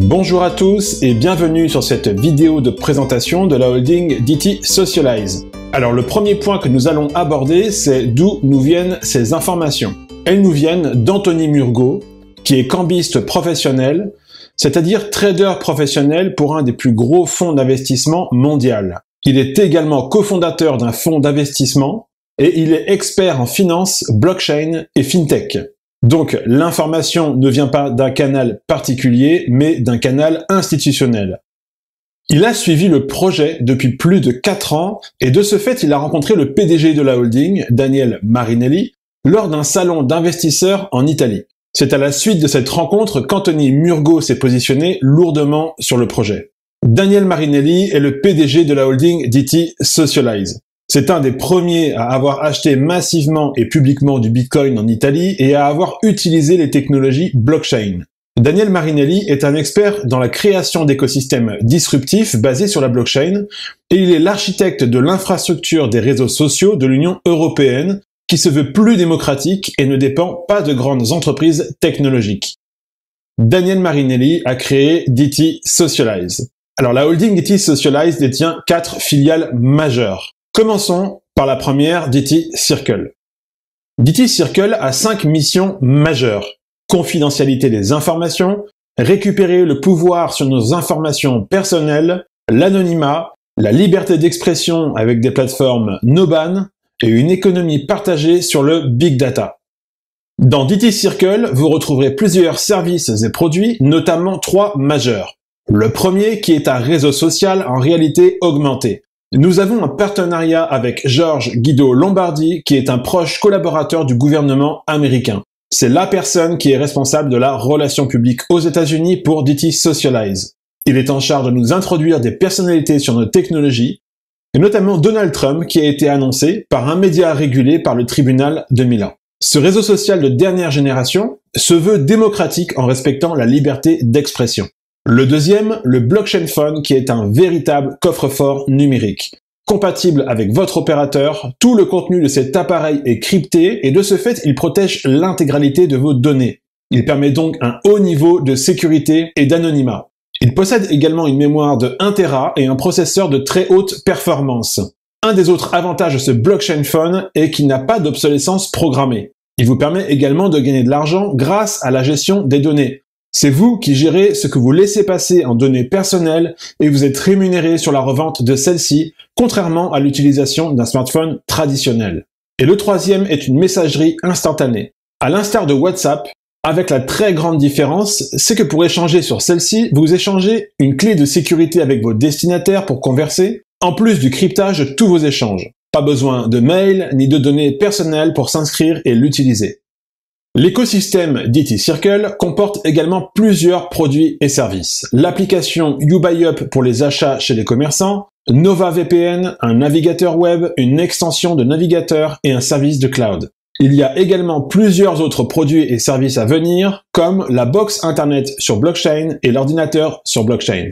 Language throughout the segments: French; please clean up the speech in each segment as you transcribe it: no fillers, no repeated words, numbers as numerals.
Bonjour à tous et bienvenue sur cette vidéo de présentation de la holding DT Socialize. Alors le premier point que nous allons aborder, c'est d'où nous viennent ces informations. Elles nous viennent d'Anthony Murgo, qui est cambiste professionnel, c'est-à-dire trader professionnel pour un des plus gros fonds d'investissement mondial. Il est également cofondateur d'un fonds d'investissement et il est expert en finance, blockchain et fintech. Donc l'information ne vient pas d'un canal particulier, mais d'un canal institutionnel. Il a suivi le projet depuis plus de 4 ans et de ce fait, il a rencontré le PDG de la holding, Daniel Marinelli, lors d'un salon d'investisseurs en Italie. C'est à la suite de cette rencontre qu'Anthony Murgo s'est positionné lourdement sur le projet. Daniel Marinelli est le PDG de la holding DT Socialize. C'est un des premiers à avoir acheté massivement et publiquement du Bitcoin en Italie et à avoir utilisé les technologies blockchain. Daniel Marinelli est un expert dans la création d'écosystèmes disruptifs basés sur la blockchain et il est l'architecte de l'infrastructure des réseaux sociaux de l'Union européenne qui se veut plus démocratique et ne dépend pas de grandes entreprises technologiques. Daniel Marinelli a créé DT Socialize. Alors la holding DT Socialize détient 4 filiales majeures. Commençons par la première, DT Circle. DT Circle a 5 missions majeures. Confidentialité des informations, récupérer le pouvoir sur nos informations personnelles, l'anonymat, la liberté d'expression avec des plateformes no ban et une économie partagée sur le big data. Dans DT Circle, vous retrouverez plusieurs services et produits, notamment 3 majeurs. Le premier qui est un réseau social en réalité augmentée. Nous avons un partenariat avec George Guido Lombardi, qui est un proche collaborateur du gouvernement américain. C'est la personne qui est responsable de la relation publique aux États-Unis pour DT Socialize. Il est en charge de nous introduire des personnalités sur nos technologies, et notamment Donald Trump, qui a été annoncé par un média régulé par le tribunal de Milan. Ce réseau social de dernière génération se veut démocratique en respectant la liberté d'expression. Le deuxième, le Blockchain Phone, qui est un véritable coffre-fort numérique. Compatible avec votre opérateur, tout le contenu de cet appareil est crypté et de ce fait, il protège l'intégralité de vos données. Il permet donc un haut niveau de sécurité et d'anonymat. Il possède également une mémoire de 1 Tera et un processeur de très haute performance. Un des autres avantages de ce Blockchain Phone est qu'il n'a pas d'obsolescence programmée. Il vous permet également de gagner de l'argent grâce à la gestion des données. C'est vous qui gérez ce que vous laissez passer en données personnelles et vous êtes rémunéré sur la revente de celles-ci, contrairement à l'utilisation d'un smartphone traditionnel. Et le troisième est une messagerie instantanée. À l'instar de WhatsApp, avec la très grande différence, c'est que pour échanger sur celle-ci, vous échangez une clé de sécurité avec vos destinataires pour converser, en plus du cryptage de tous vos échanges. Pas besoin de mail ni de données personnelles pour s'inscrire et l'utiliser. L'écosystème DT Circle comporte également plusieurs produits et services. L'application YouBuyUp pour les achats chez les commerçants, Nova VPN, un navigateur web, une extension de navigateur et un service de cloud. Il y a également plusieurs autres produits et services à venir, comme la box internet sur blockchain et l'ordinateur sur blockchain.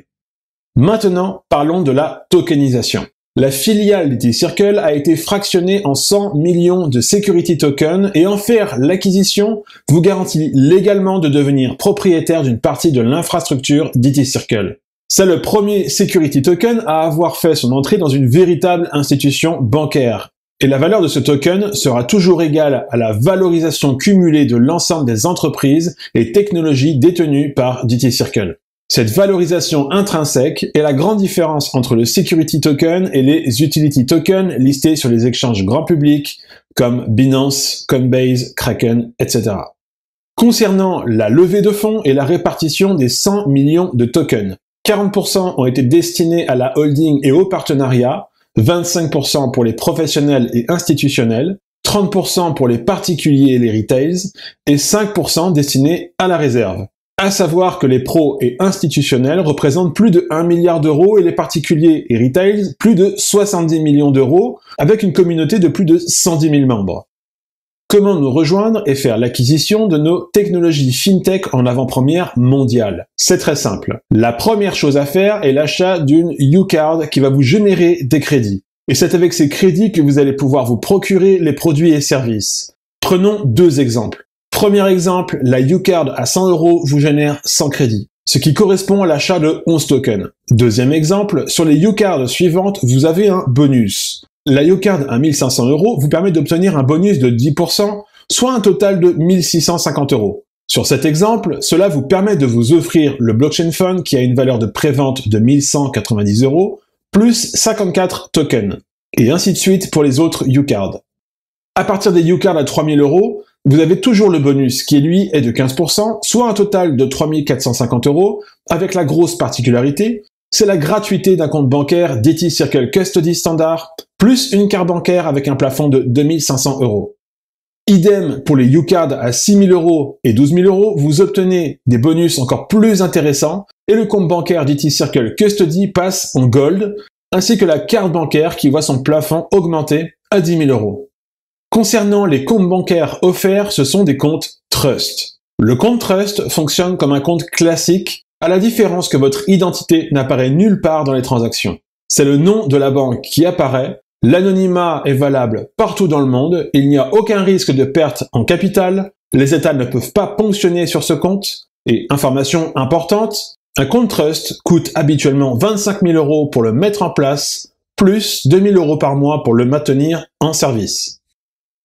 Maintenant, parlons de la tokenisation. La filiale DT Circle a été fractionnée en 100 millions de security tokens et en faire l'acquisition vous garantit légalement de devenir propriétaire d'une partie de l'infrastructure DT Circle. C'est le premier security token à avoir fait son entrée dans une véritable institution bancaire. Et la valeur de ce token sera toujours égale à la valorisation cumulée de l'ensemble des entreprises et technologies détenues par DT Circle. Cette valorisation intrinsèque est la grande différence entre le security token et les utility tokens listés sur les exchanges grand public comme Binance, Coinbase, Kraken, etc. Concernant la levée de fonds et la répartition des 100 millions de tokens, 40% ont été destinés à la holding et au partenariat, 25% pour les professionnels et institutionnels, 30% pour les particuliers et les retails, et 5% destinés à la réserve. À savoir que les pros et institutionnels représentent plus de 1 milliard d'euros et les particuliers et retails plus de 70 millions d'euros avec une communauté de plus de 110 000 membres. Comment nous rejoindre et faire l'acquisition de nos technologies fintech en avant-première mondiale? C'est très simple. La première chose à faire est l'achat d'une YouCard qui va vous générer des crédits. Et c'est avec ces crédits que vous allez pouvoir vous procurer les produits et services. Prenons 2 exemples. Premier exemple, la YouCard à 100 € vous génère 100 crédits. ce qui correspond à l'achat de 11 tokens. Deuxième exemple, sur les YouCards suivantes, vous avez un bonus. La YouCard à 1500 € vous permet d'obtenir un bonus de 10%, soit un total de 1650 €. Sur cet exemple, cela vous permet de vous offrir le Blockchain Fund qui a une valeur de prévente de 1190 €, plus 54 tokens, et ainsi de suite pour les autres YouCards. À partir des YouCards à 3000 €, vous avez toujours le bonus qui lui est de 15%, soit un total de 3450 €, avec la grosse particularité, c'est la gratuité d'un compte bancaire DT Circle Custody Standard, plus une carte bancaire avec un plafond de 2500 €. Idem pour les YouCards à 6000 € et 12 000 €, vous obtenez des bonus encore plus intéressants et le compte bancaire DT Circle Custody passe en Gold, ainsi que la carte bancaire qui voit son plafond augmenter à 10 000 €. Concernant les comptes bancaires offerts, ce sont des comptes Trust. Le compte Trust fonctionne comme un compte classique, à la différence que votre identité n'apparaît nulle part dans les transactions. C'est le nom de la banque qui apparaît. L'anonymat est valable partout dans le monde, il n'y a aucun risque de perte en capital, les États ne peuvent pas ponctionner sur ce compte, et information importante, un compte Trust coûte habituellement 25 000 € pour le mettre en place, plus 2 000 € par mois pour le maintenir en service.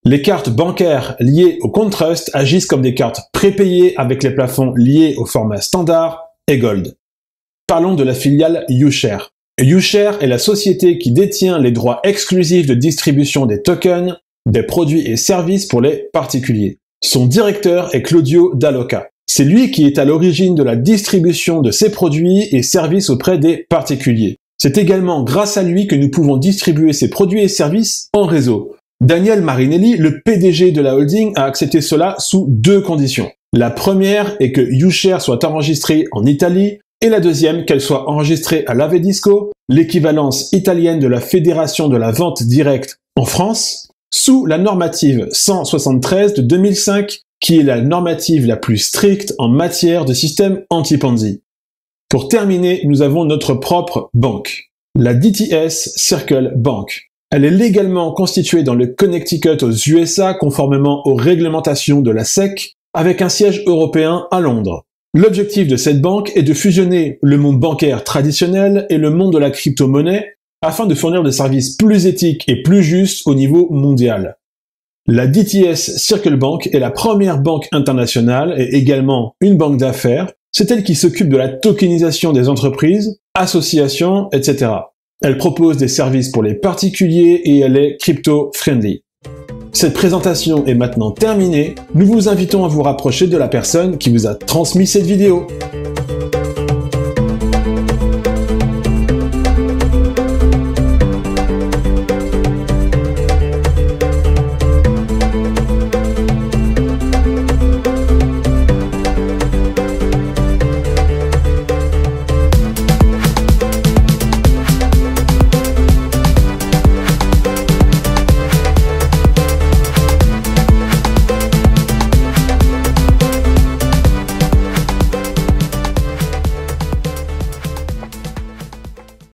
Les cartes bancaires liées au compte Trust agissent comme des cartes prépayées avec les plafonds liés au format standard et Gold. Parlons de la filiale YouShare. YouShare est la société qui détient les droits exclusifs de distribution des tokens, des produits et services pour les particuliers. Son directeur est Claudio Dall'Oca. C'est lui qui est à l'origine de la distribution de ces produits et services auprès des particuliers. C'est également grâce à lui que nous pouvons distribuer ces produits et services en réseau. Daniel Marinelli, le PDG de la holding, a accepté cela sous deux conditions. La première est que YouShare soit enregistré en Italie, et la deuxième, qu'elle soit enregistrée à l'Avedisco, l'équivalence italienne de la Fédération de la vente directe en France, sous la normative 173 de 2005, qui est la normative la plus stricte en matière de système anti-Ponzi. Pour terminer, nous avons notre propre banque, la DTS Circle Bank. Elle est légalement constituée dans le Connecticut aux USA conformément aux réglementations de la SEC, avec un siège européen à Londres. L'objectif de cette banque est de fusionner le monde bancaire traditionnel et le monde de la crypto-monnaie afin de fournir des services plus éthiques et plus justes au niveau mondial. La DTS Circle Bank est la première banque internationale et également une banque d'affaires. C'est elle qui s'occupe de la tokenisation des entreprises, associations, etc. Elle propose des services pour les particuliers et elle est crypto-friendly. Cette présentation est maintenant terminée. Nous vous invitons à vous rapprocher de la personne qui vous a transmis cette vidéo.